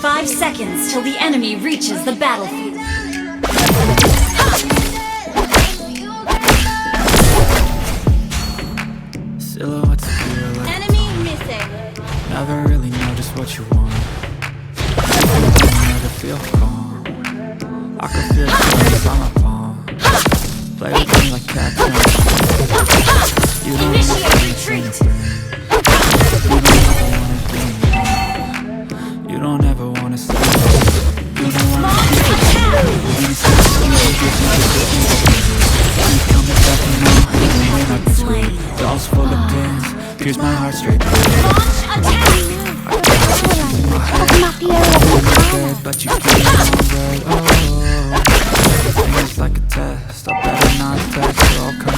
5 seconds till the enemy reaches the battlefield. Silhouettes appear like Enemy missing. never really know just what you want. I never feel calm. I can feel the flames on my palm. Play with me like cats and you don't Initiate retreat. You don't ever wanna stay. You don't wanna Launch attack. dolls full of pins, pierce my heart straight through. Launch attack. But you keep it on red. Oh, it's like a test. I better not text, or I'll come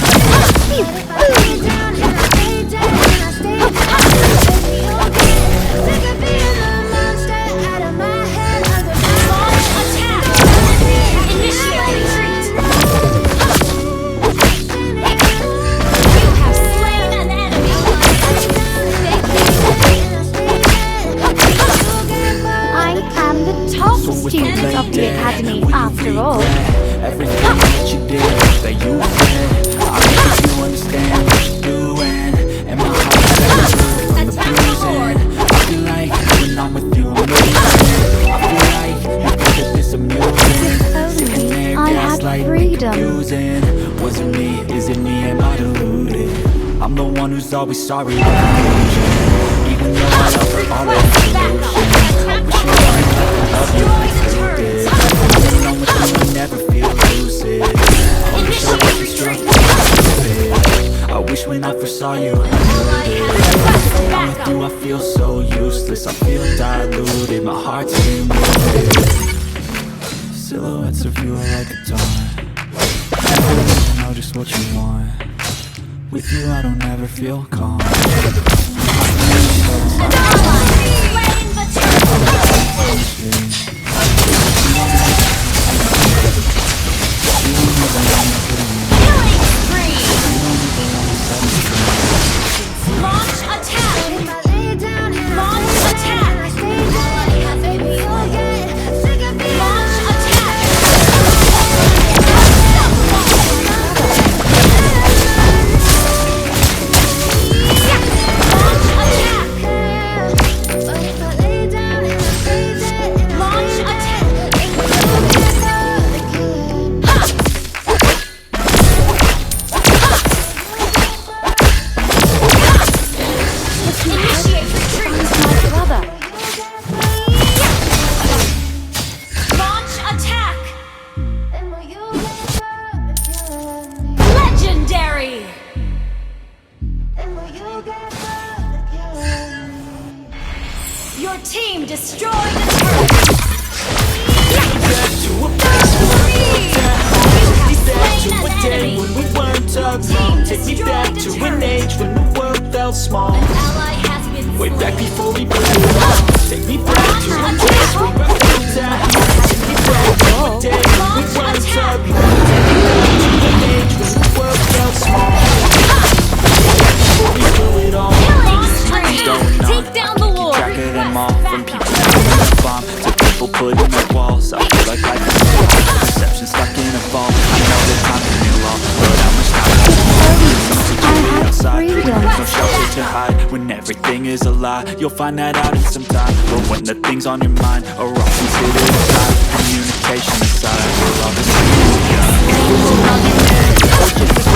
students of the academy after all. everything that you did, that you said, I think you understand what you're doing. And my heart's from the bruising. I feel like when I'm with you, I'm losing. I feel like you think that this amusing. Sitting there, I had gaslighting, freedom. confusing. Was it me? Is it me? Am I deluded? I'm the one who's always sorry for confusion. Even though I offer all of the solutions. I wish you were I never feel lucid. I wish I wasn't struck by stupid. I wish when I first saw you I knew it. When I'm with you I feel so useless. I feel diluted, my heart's removed. Silhouettes of you are like a taunt. I don't know just what you want. With you I don't ever feel calm. Launch attack! Launch attack! Launch attack! Launch attack! Initiate retreat! My brother. Launch attack! Legendary! Your team destroyed the turret! When we weren't alone, take me back to an age when the world felt small. Ally has been Way back slain. before we blew it up. Take me back to a place where I felt down. Take me back to a day when we weren't alone. Take me back to an age when the world felt small. Before we blew it all. Take down the Lord! Track of them all, from people putting a bomb to people putting up walls. I feel like life is a wall, perception stuck in a ball. I know that time can be long, but how much time can be outside? When there's no shelter to hide, when everything is a lie, you'll find that out in some time. But when the things on your mind are all considered aside, communication aside, we're all the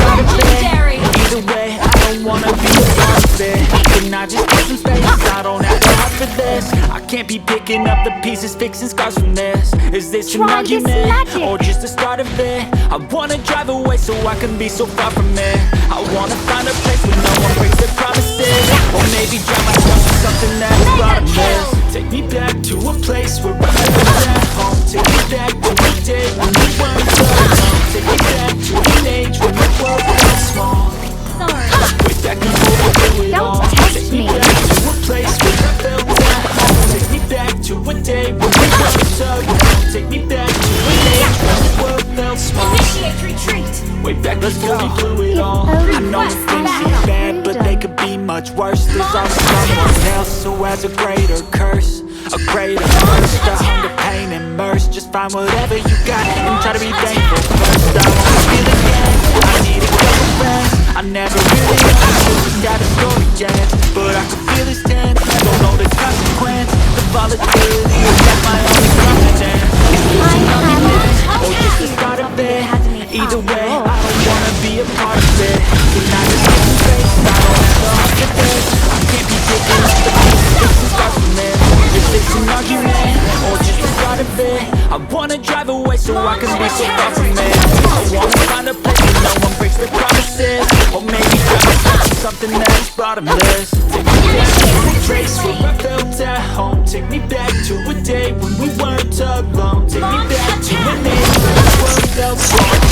Legendary! Either way, I don't wanna be a part of it. Can I just get some space? I don't have to hide for this. I can't be picking up the pieces, fixing scars from this. Is this an Try this argument? magic. Or just the start of it? I wanna drive away so I can be so far from it. I wanna find a place where no one breaks their promises. Or maybe drown myself in something that's bottomless. Take me back to a place where I felt at home. Take me back to a day when we weren't alone. Take me back to an age when the world felt small. Sorry. Way back before we blew it all. Don't test Take me me. back to a place where I felt at home. Take me back to a day when we weren't alone. Take me back to an age when the world felt small. Way back before we blew it all. I know that things seem bad, but they could be much worse. There's always someone else who has a greater curse, a greater thirst, a hunger, pain, and mercy. Just find whatever you got and try to be thankful first. I wanna feel again, I need a couple friends. I never really understood how the story ends, but I can feel his tense. Don't know the consequence, the volatility is like my only constant. It's losing arguments, or just the start of it. Either way, I don't wanna be a part of it. Can I just get some space? I don't have the heart for this. I can't be taking up the pieces and start from there. Is this an argument, or just the start of it? I wanna drive away so I can be so far from it. I wanna find a place where no one breaks their promises, or maybe try myself to something that is bottomless. Take me back to a place where I felt at home. Take me back to a day when we weren't alone. Take me back to an age when the world felt wrong.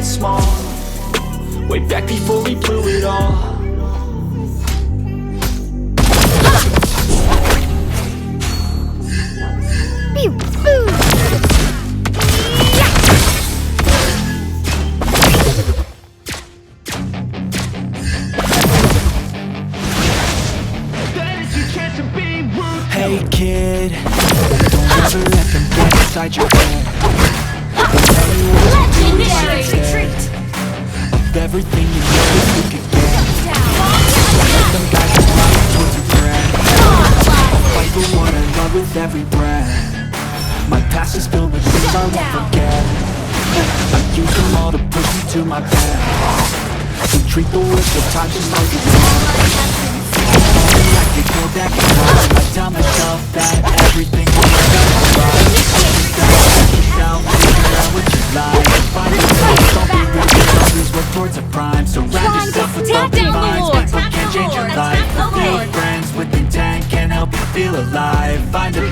Small, way back before we blew it all. Hey kid, don't ever let them get inside your head. Legendary! Of everything you know that you could get. Let them guide you right towards your breath. Fight for what I love with every breath. My past is filled with things I won't forget. I use them all to push me to my best. So treat the worst of times just like it's all. I could go back in time. I tell myself that everything will work out right. Just yourself, figure out what you like. Find yourself, don't be rigid, always work towards a prime. Surround yourself with open minds, people can change your life. Real friends with intent can help you feel alive. Find a